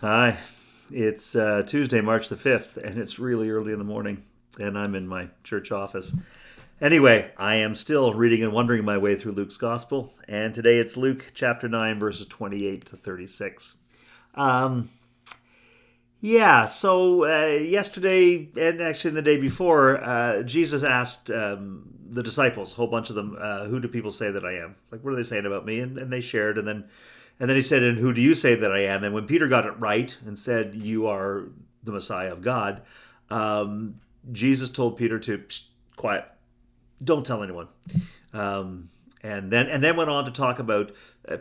Hi, it's Tuesday, March the 5th, and it's really early in the morning, and I'm in my church office. Anyway, I am still reading and wondering my way through Luke's Gospel, and today it's Luke chapter 9, verses 28 to 36. Um, yesterday, and actually the day before, Jesus asked the disciples, a whole bunch of them, who do people say that I am? Like, what are they saying about me? And they shared, and then he said, and who do you say that I am? And when Peter got it right and said, you are the Messiah of God, um, Jesus told Peter to, "Psst, quiet, don't tell anyone. And then went on to talk about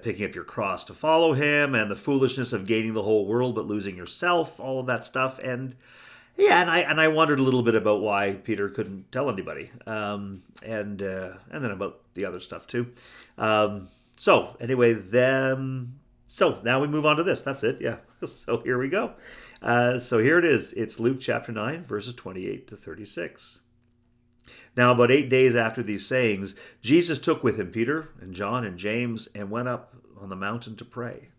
picking up your cross to follow him and the foolishness of gaining the whole world but losing yourself, all of that stuff. And yeah, and I wondered a little bit about why Peter couldn't tell anybody, and then about the other stuff too. So anyway, then so now we move on to this. That's it. Yeah. So here we go. So here it is. It's Luke chapter 9, verses 28 to 36. Now, about 8 days after these sayings, Jesus took with him Peter and John and James and went up on the mountain to pray.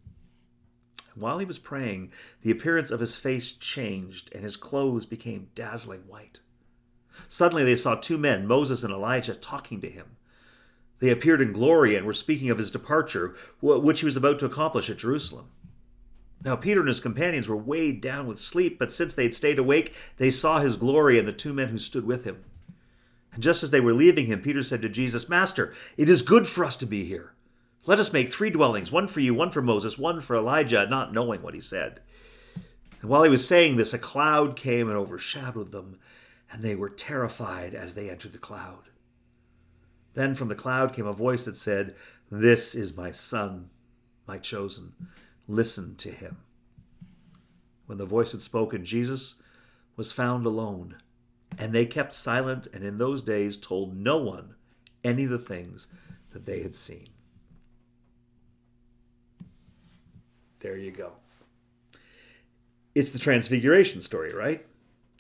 And while he was praying, the appearance of his face changed and his clothes became dazzling white. Suddenly they saw two men, Moses and Elijah, talking to him. They appeared in glory and were speaking of his departure, which he was about to accomplish at Jerusalem. Now Peter and his companions were weighed down with sleep, but since they had stayed awake, they saw his glory and the two men who stood with him. And just as they were leaving him, Peter said to Jesus, Master, it is good for us to be here. Let us make three dwellings, one for you, one for Moses, one for Elijah, not knowing what he said. And while he was saying this, a cloud came and overshadowed them, and they were terrified as they entered the cloud. Then from the cloud came a voice that said, This is my son, my chosen. Listen to him. When the voice had spoken, Jesus was found alone. And they kept silent and in those days told no one any of the things that they had seen. There you go. It's the transfiguration story, right?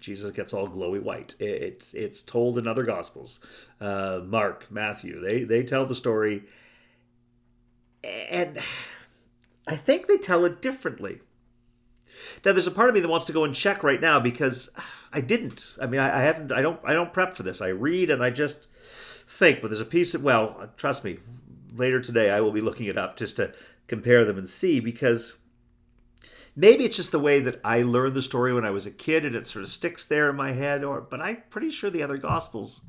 Jesus gets all glowy white. It's told in other gospels. Mark, Matthew, they tell the story. And I think they tell it differently. Now, there's a part of me that wants to go and check right now because I didn't. I mean, I haven't. I don't prep for this. I read and I just think. But there's a piece of, well, trust me, later today I will be looking it up just to compare them and see, because maybe it's just the way that I learned the story when I was a kid and it sort of sticks there in my head. But I'm pretty sure the other gospels.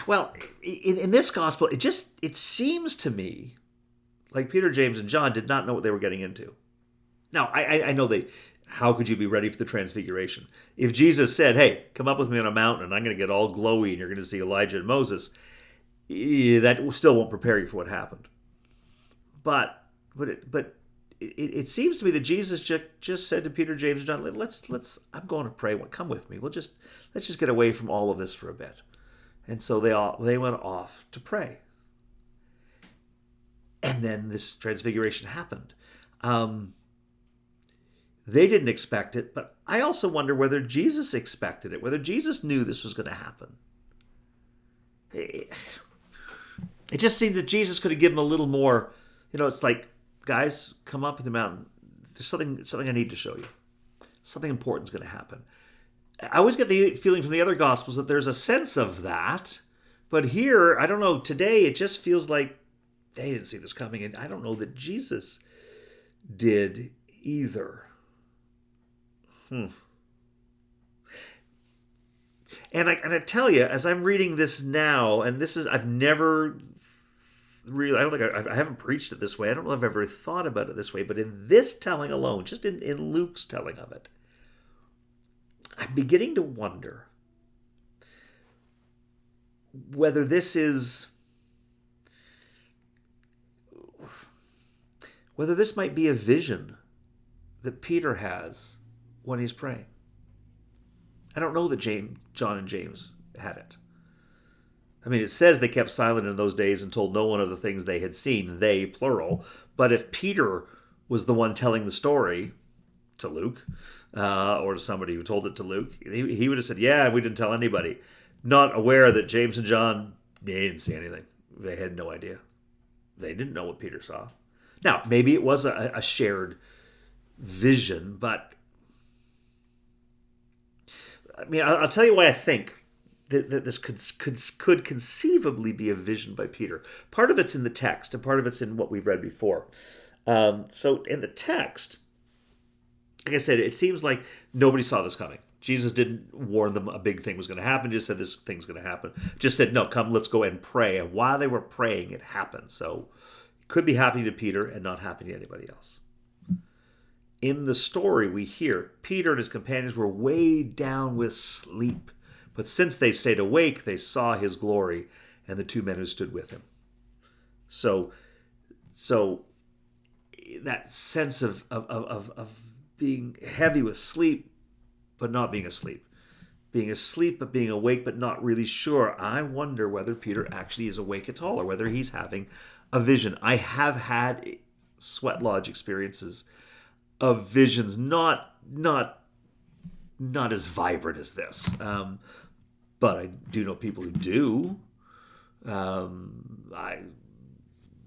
Well, in this gospel, it seems to me like Peter, James, and John did not know what they were getting into. Now, I know they. How could you be ready for the transfiguration? If Jesus said, hey, come up with me on a mountain and I'm going to get all glowy and you're going to see Elijah and Moses, that still won't prepare you for what happened. But it seems to me that Jesus just said to Peter, James, and John, I'm going to pray. Come with me. Let's just get away from all of this for a bit. And so they went off to pray. And then this transfiguration happened. They didn't expect it, but I also wonder whether Jesus expected it, whether Jesus knew this was going to happen. It just seems that Jesus could have given them a little more. It's like, guys, come up with the mountain. There's something I need to show you. Something important is going to happen. I always get the feeling from the other Gospels that there's a sense of that, but here, I don't know, today it just feels like they didn't see this coming, and I don't know that Jesus did either. And I tell you, as I'm reading this now, and I've never really, I don't think I haven't preached it this way. I don't know if I've ever thought about it this way, but in this telling alone, just in Luke's telling of it, I'm beginning to wonder whether this might be a vision that Peter has when he's praying. I don't know that John and James had it. I mean, it says they kept silent in those days and told no one of the things they had seen, they, plural. But if Peter was the one telling the story to Luke, or to somebody who told it to Luke, he would have said, yeah, we didn't tell anybody. Not aware that James and John, they didn't see anything. They had no idea. They didn't know what Peter saw. Now, maybe it was a shared vision, but I mean, I'll tell you why I think that this could conceivably be a vision by Peter. Part of it's in the text, and part of it's in what we've read before. So in the text, like I said, it seems like nobody saw this coming. Jesus didn't warn them a big thing was going to happen. He just said this thing's going to happen. Just said, no, come, let's go and pray. And while they were praying, it happened. So it could be happening to Peter and not happening to anybody else. In the story, we hear Peter and his companions were weighed down with sleep. But since they stayed awake, they saw his glory and the two men who stood with him. So that sense of being heavy with sleep, but not being asleep. Being asleep, but being awake, but not really sure. I wonder whether Peter actually is awake at all, or whether he's having a vision. I have had sweat lodge experiences of visions, not as vibrant as this, but I do know people who do. I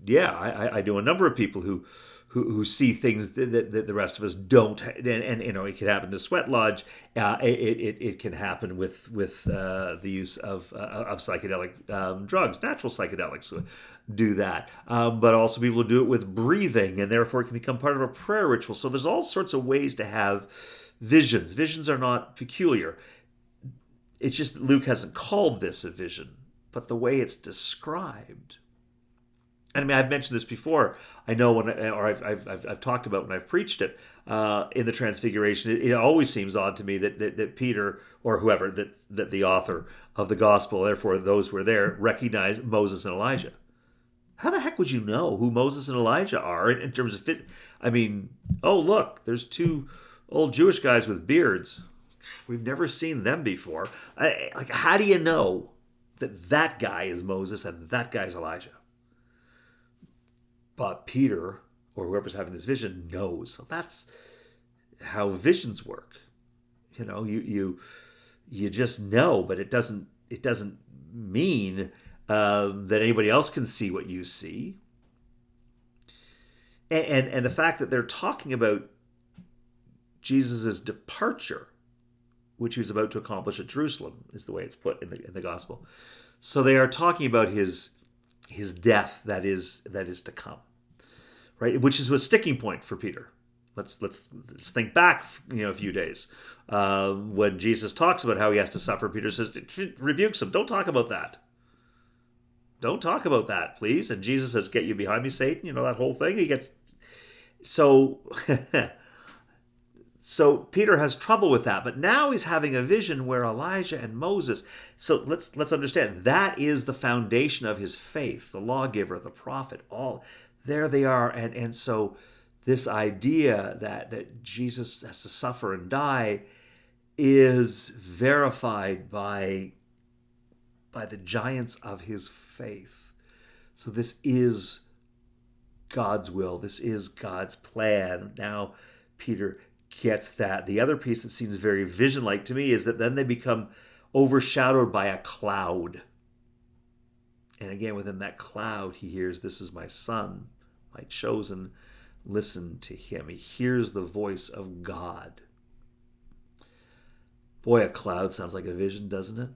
know a number of people who see things that the rest of us don't, and you know, it can happen to sweat lodge. It can happen with the use of psychedelic drugs. Natural psychedelics do that, but also people do it with breathing, and therefore it can become part of a prayer ritual. So there's all sorts of ways to have visions. Visions are not peculiar. It's just that Luke hasn't called this a vision, but the way it's described. And I mean, I've mentioned this before. I know I've talked about when I've preached it in the Transfiguration. It always seems odd to me that Peter or whoever that the author of the gospel, therefore those who were there, recognize Moses and Elijah. How the heck would you know who Moses and Elijah are in terms of fit? I mean, oh look, there's two old Jewish guys with beards. We've never seen them before. How do you know that guy is Moses and that guy's Elijah? But Peter, or whoever's having this vision, knows. So that's how visions work. You know, you just know, but it doesn't mean that anybody else can see what you see. And the fact that they're talking about Jesus' departure, which he was about to accomplish at Jerusalem, is the way it's put in the gospel. So they are talking about his death that is to come, right? Which is a sticking point for Peter. Let's think back, a few days when Jesus talks about how he has to suffer. Peter says, rebukes him. Don't talk about that. Don't talk about that, please. And Jesus says, "Get you behind me, Satan." That whole thing. He gets so. So Peter has trouble with that, but now he's having a vision where Elijah and Moses. So let's understand that is the foundation of his faith, the lawgiver, the prophet, all there they are, and so this idea that Jesus has to suffer and die is verified by the giants of his faith. So this is God's will. This is God's plan. Now Peter gets that. The other piece that seems very vision-like to me is that then they become overshadowed by a cloud. And again, within that cloud, he hears, "This is my son, my chosen. Listen to him." He hears the voice of God. Boy, a cloud sounds like a vision, doesn't it?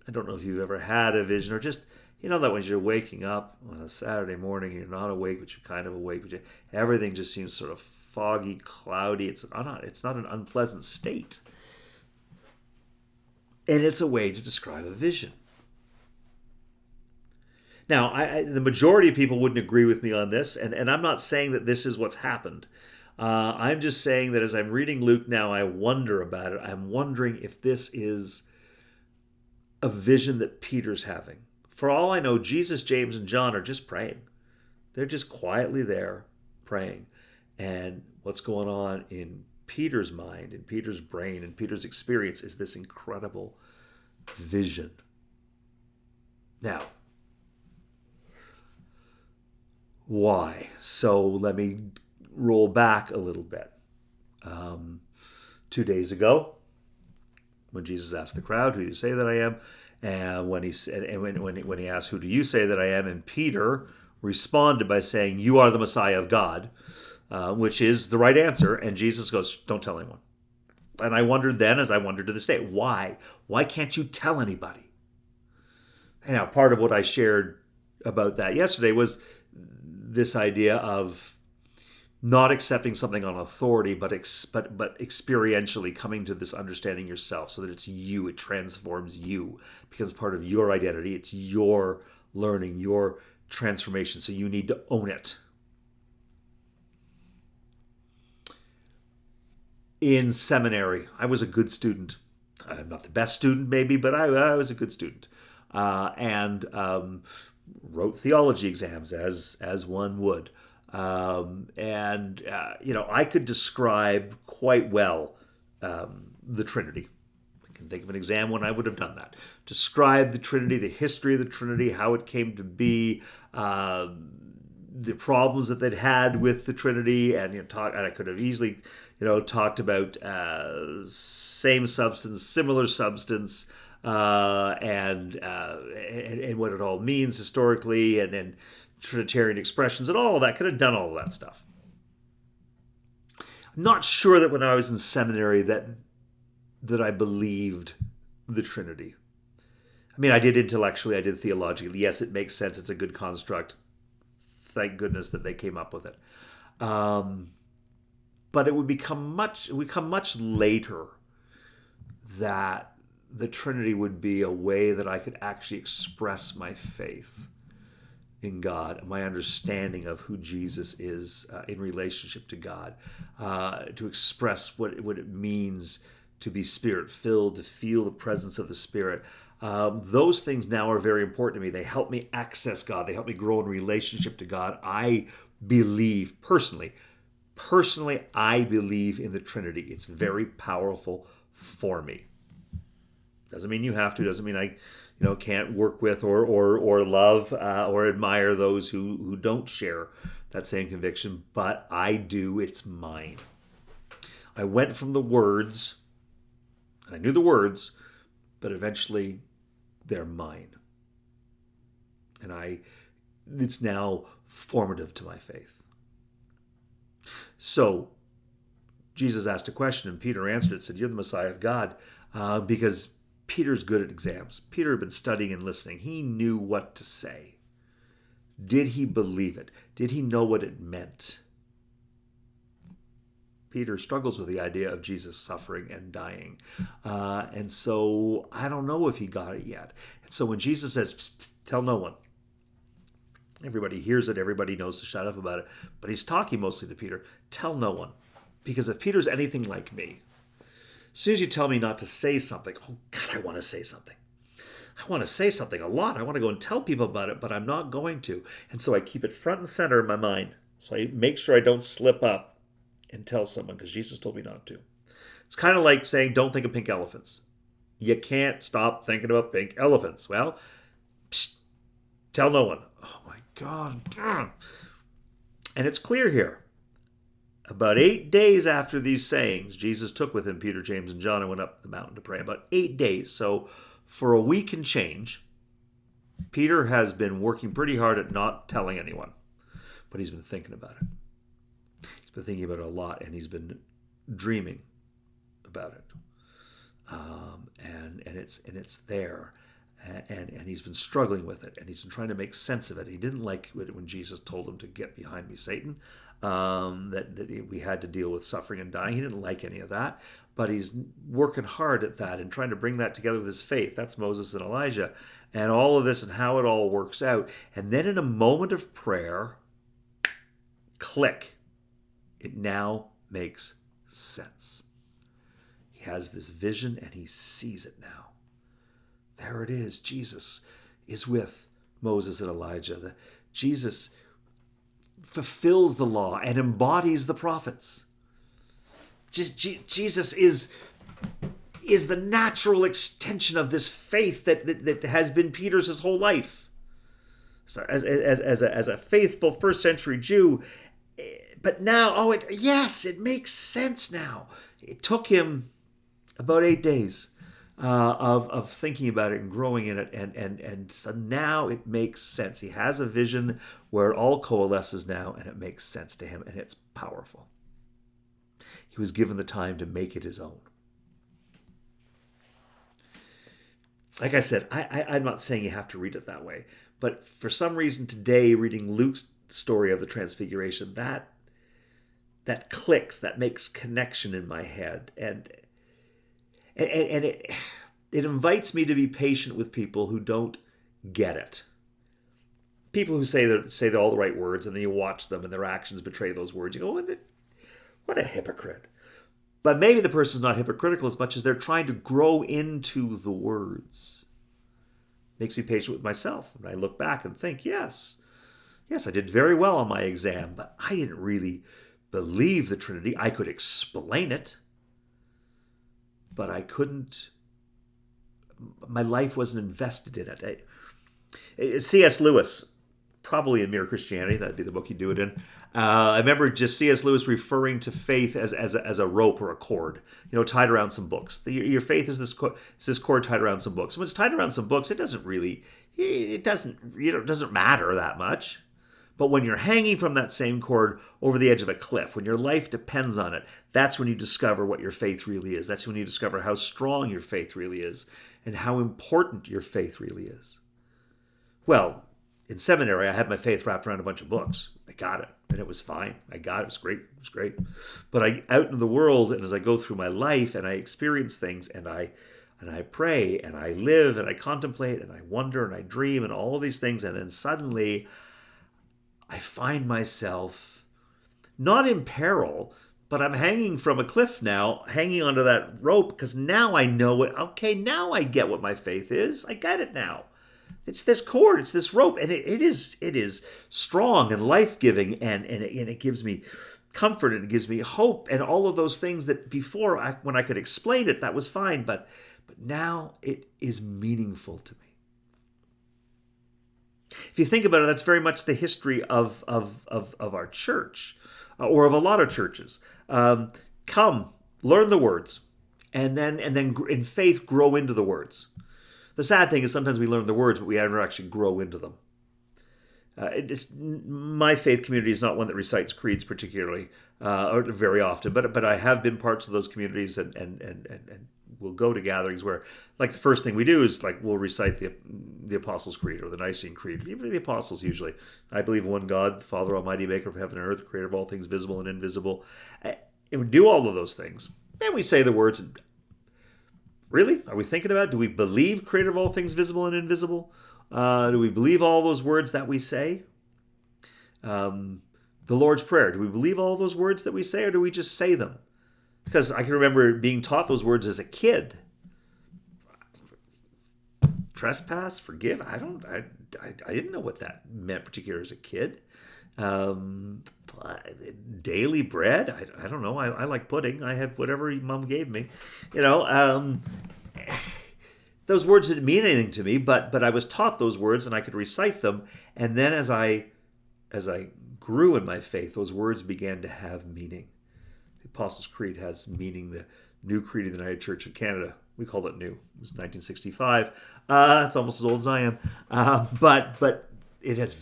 I don't know if you've ever had a vision, or just, that when you're waking up on a Saturday morning, you're not awake, but you're kind of awake, but everything just seems sort of foggy, cloudy. It's not an unpleasant state. And it's a way to describe a vision. Now, the majority of people wouldn't agree with me on this, and I'm not saying that this is what's happened. I'm just saying that as I'm reading Luke now, I wonder about it. I'm wondering if this is a vision that Peter's having. For all I know, Jesus, James, and John are just praying. They're just quietly there praying. And what's going on in Peter's mind, in Peter's brain, in Peter's experience is this incredible vision. Now, why? So let me roll back a little bit. 2 days ago, when Jesus asked the crowd, "Who do you say that I am?" And when he said, and when he asked, "Who do you say that I am?" and Peter responded by saying, "You are the Messiah of God." which is the right answer. And Jesus goes, don't tell anyone. And I wondered then, as I wonder to this day, why? Why can't you tell anybody? And now, part of what I shared about that yesterday was this idea of not accepting something on authority, but experientially coming to this understanding yourself, so that it's you, it transforms you, becomes part of your identity. It's your learning, your transformation, so you need to own it. In seminary, I was a good student. I'm not the best student, maybe, but I was a good student, and wrote theology exams as one would. I could describe quite well the Trinity. I can think of an exam when I would have done that. Describe the Trinity, the history of the Trinity, how it came to be, the problems that they'd had with the Trinity, and I could have easily, talked about same substance, similar substance, and what it all means historically, and Trinitarian expressions and all of that. Could have done all of that stuff. I'm not sure that when I was in seminary that I believed the Trinity. I mean, I did intellectually, I did theologically. Yes, it makes sense. It's a good construct. Thank goodness that they came up with it. But it would become much later that the Trinity would be a way that I could actually express my faith in God, my understanding of who Jesus is in relationship to God, to express what it means to be Spirit-filled, to feel the presence of the Spirit. Those things now are very important to me. They help me access God. They help me grow in relationship to God. I believe, personally, I believe in the Trinity. It's very powerful for me. Doesn't mean you have to. Doesn't mean I can't work with or love or admire those who don't share that same conviction, but I do. It's mine. I went from the words, and I knew the words, but eventually they're mine. And it's now formative to my faith. So Jesus asked a question, and Peter answered it, said, "You're the Messiah of God," because Peter's good at exams. Peter had been studying and listening. He knew what to say. Did he believe it? Did he know what it meant? Peter struggles with the idea of Jesus suffering and dying. And so I don't know if he got it yet. And so when Jesus says, "Psst, psst, tell no one," everybody hears it. Everybody knows to shut up about it. But he's talking mostly to Peter. Tell no one. Because if Peter's anything like me, as soon as you tell me not to say something, oh God, I want to say something. I want to say something a lot. I want to go and tell people about it, but I'm not going to. And so I keep it front and center in my mind. So I make sure I don't slip up and tell someone, because Jesus told me not to. It's kind of like saying, don't think of pink elephants. You can't stop thinking about pink elephants. Well, psst, tell no one. Oh my God. And it's clear here. About 8 days after these sayings, Jesus took with him Peter, James, and John and went up the mountain to pray. About 8 days. So for a week and change, Peter has been working pretty hard at not telling anyone. But he's been thinking about it. He's been thinking about it a lot, and he's been dreaming about it. And it's there. And he's been struggling with it, and he's been trying to make sense of it. He didn't like it when Jesus told him to get behind me, Satan, that we had to deal with suffering and dying. He didn't like any of that, but he's working hard at that and trying to bring that together with his faith. That's Moses and Elijah, and all of this and how it all works out. And then in a moment of prayer, click, it now makes sense. He has this vision, and he sees it now. There it is. Jesus is with Moses and Elijah. Jesus fulfills the law and embodies the prophets. Jesus is the natural extension of this faith that has been Peter's his whole life. So as a faithful first century Jew, but now, it makes sense now. It took him about 8 days. of thinking about it and growing in it, and so now it makes sense. He has a vision where it all coalesces now, and it makes sense to him, and it's powerful. He was given the time to make it his own. Like I said, I'm not saying you have to read it that way, but for some reason today, reading Luke's story of the Transfiguration, that clicks, that makes connection in my head, and it invites me to be patient with people who don't get it. People who say all the right words, and then you watch them and their actions betray those words. You go, what a hypocrite. But maybe the person's not hypocritical as much as they're trying to grow into the words. Makes me patient with myself. And I look back and think, yes, I did very well on my exam, but I didn't really believe the Trinity. I could explain it, but I couldn't. My life wasn't invested in it. C.S. Lewis, probably in Mere Christianity, that'd be the book he'd do it in. I remember just C.S. Lewis referring to faith as a rope or a cord, tied around some books. Your faith is this cord tied around some books. When it's tied around some books, it doesn't matter that much. But when you're hanging from that same cord over the edge of a cliff, when your life depends on it, that's when you discover what your faith really is. That's when you discover how strong your faith really is and how important your faith really is. Well, in seminary, I had my faith wrapped around a bunch of books. I got it, and it was fine. I got it. It was great. It was great. But out in the world, and as I go through my life, and I experience things, and I pray, and I live, and I contemplate, and I wonder, and I dream, and all of these things, and then suddenly I find myself not in peril, but I'm hanging from a cliff now, hanging onto that rope, because now I know it. Okay, now I get what my faith is. I get it now. It's this cord, it's this rope, and it is strong and life-giving, and it gives me comfort, and it gives me hope, and all of those things that before, when I could explain it, that was fine, but now it is meaningful to me. If you think about it, that's very much the history of our church, or of a lot of churches. Come, learn the words, and then in faith grow into the words. The sad thing is sometimes we learn the words, but we never actually grow into them. My faith community is not one that recites creeds particularly, or very often, but I have been parts of those communities, and we'll go to gatherings where, like, the first thing we do is, like, we'll recite the Apostles' Creed or the Nicene Creed. Even the Apostles usually. I believe in one God, the Father Almighty, maker of heaven and earth, creator of all things visible and invisible. And we do all of those things. And we say the words. Really? Are we thinking about it? Do we believe creator of all things visible and invisible? Do we believe all those words that we say? The Lord's Prayer. Do we believe all those words that we say, or do we just say them? Because I can remember being taught those words as a kid. Trespass, forgive. I didn't know what that meant particularly as a kid. Daily bread. I don't know. I like pudding. I have whatever Mom gave me. Those words didn't mean anything to me, but I was taught those words and I could recite them. And then as I grew in my faith, those words began to have meaning. The Apostles' Creed has meaning. The new creed of the United Church of Canada, we called it new. It was 1965. It's almost as old as I am. But it has.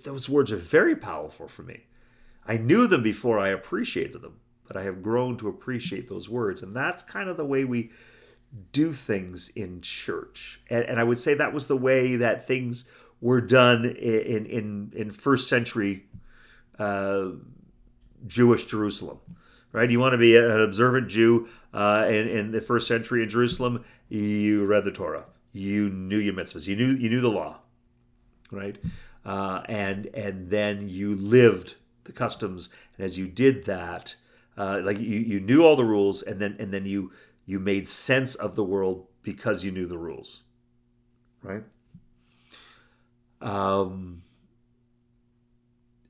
Those words are very powerful for me. I knew them before I appreciated them, but I have grown to appreciate those words. And that's kind of the way we do things in church. And I would say that was the way that things were done in first century Jewish Jerusalem. Right? You want to be an observant Jew in the first century in Jerusalem, you read the Torah. You knew your mitzvahs. You knew the law. Right? And then you lived the customs, and as you did that, like you knew all the rules, and then you made sense of the world because you knew the rules, right? And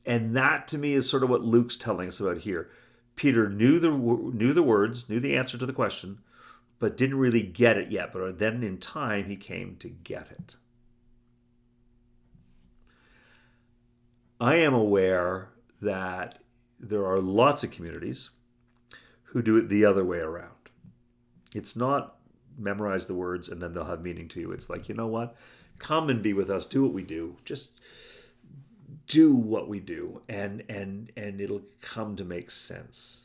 that to me is sort of what Luke's telling us about here. Peter knew the words, knew the answer to the question, but didn't really get it yet. But then in time, he came to get it. I am aware that there are lots of communities who do it the other way around. It's not memorize the words, and then they'll have meaning to you. It's like, you know what? Come and be with us. Do what we do. Just do what we do, and it'll come to make sense.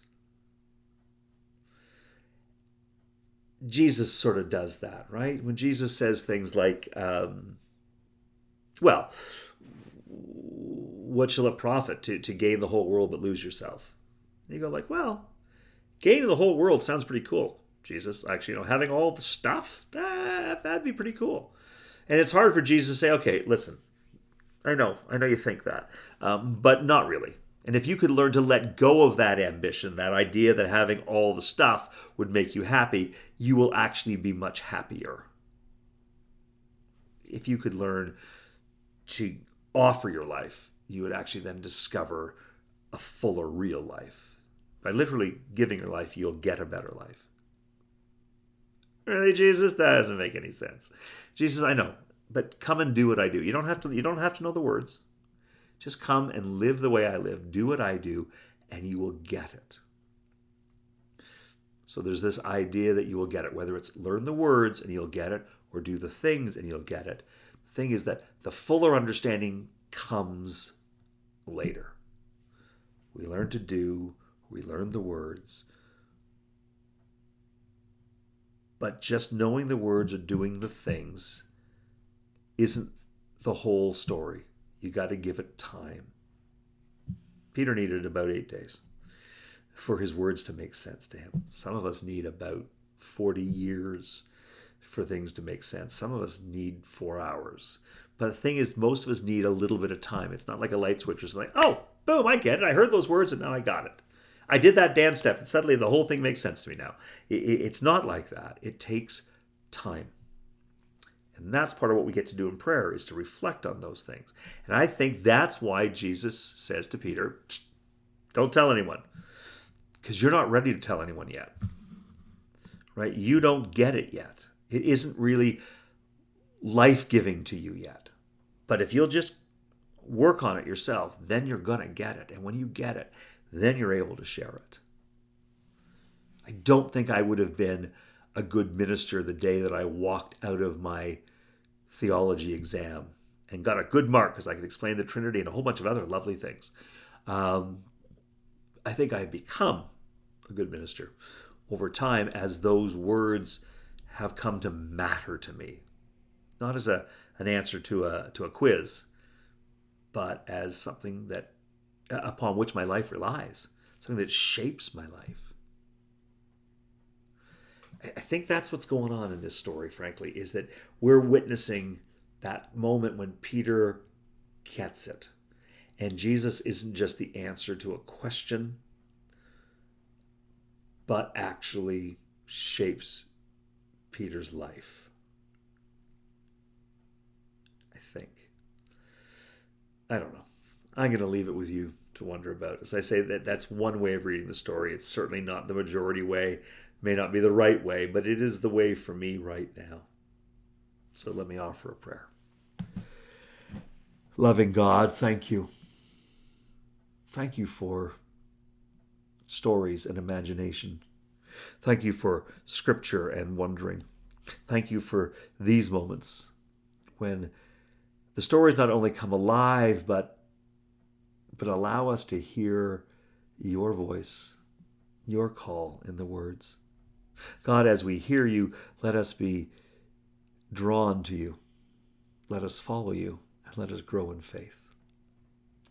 Jesus sort of does that, right? When Jesus says things like, well, what shall it profit to gain the whole world but lose yourself? And you go like, well, gaining the whole world sounds pretty cool, Jesus. Actually, having all the stuff, that'd be pretty cool. And it's hard for Jesus to say, okay, listen, I know you think that, but not really. And if you could learn to let go of that ambition, that idea that having all the stuff would make you happy, you will actually be much happier. If you could learn to offer your life, you would actually then discover a fuller, real life. By literally giving your life, you'll get a better life. Really, Jesus? That doesn't make any sense. Jesus, I know, but come and do what I do. You don't have to know the words. Just come and live the way I live. Do what I do, and you will get it. So there's this idea that you will get it, whether it's learn the words and you'll get it, or do the things and you'll get it. The thing is that the fuller understanding comes later. We learn to do, we learn the words. But just knowing the words or doing the things isn't the whole story. You got to give it time. Peter needed about 8 days for his words to make sense to him. Some of us need about 40 years for things to make sense. Some of us need 4 hours. But the thing is, most of us need a little bit of time. It's not like a light switch. It's like, oh, boom, I get it. I heard those words and now I got it. I did that dance step and suddenly the whole thing makes sense to me now. It's not like that. It takes time. And that's part of what we get to do in prayer, is to reflect on those things. And I think that's why Jesus says to Peter, don't tell anyone, because you're not ready to tell anyone yet, right? You don't get it yet. It isn't really life-giving to you yet. But if you'll just work on it yourself, then you're going to get it. And when you get it, then you're able to share it. I don't think I would have been a good minister the day that I walked out of my theology exam and got a good mark because I could explain the Trinity and a whole bunch of other lovely things. I think I've become a good minister over time as those words have come to matter to me. Not as an answer to a quiz, but as something that upon which my life relies, something that shapes my life. I think that's what's going on in this story, frankly, is that we're witnessing that moment when Peter gets it. And Jesus isn't just the answer to a question, but actually shapes Peter's life. I think. I don't know. I'm going to leave it with you to wonder about. As I say, that's one way of reading the story. It's certainly not the majority way. May not be the right way, but it is the way for me right now. So let me offer a prayer. Loving God, thank you. Thank you for stories and imagination. Thank you for scripture and wondering. Thank you for these moments when the stories not only come alive, but allow us to hear your voice, your call in the words. God, as we hear you, let us be drawn to you. Let us follow you and let us grow in faith.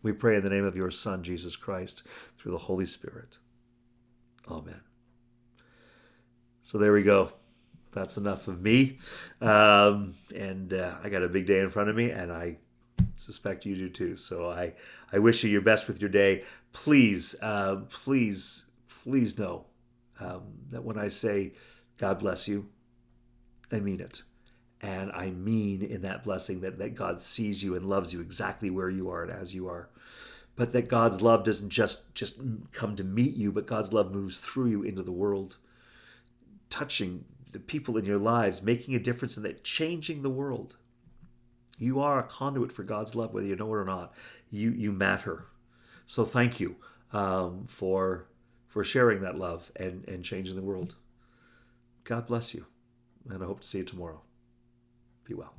We pray in the name of your Son, Jesus Christ, through the Holy Spirit. Amen. So there we go. That's enough of me. I got a big day in front of me, and I suspect you do too. So I wish you your best with your day. Please know that when I say God bless you, I mean it. And I mean in that blessing that God sees you and loves you exactly where you are and as you are. But that God's love doesn't just come to meet you, but God's love moves through you into the world, touching the people in your lives, making a difference in that, changing the world. You are a conduit for God's love, whether you know it or not. You matter. So thank you for sharing that love and changing the world. God bless you. and I hope to see you tomorrow. Be well.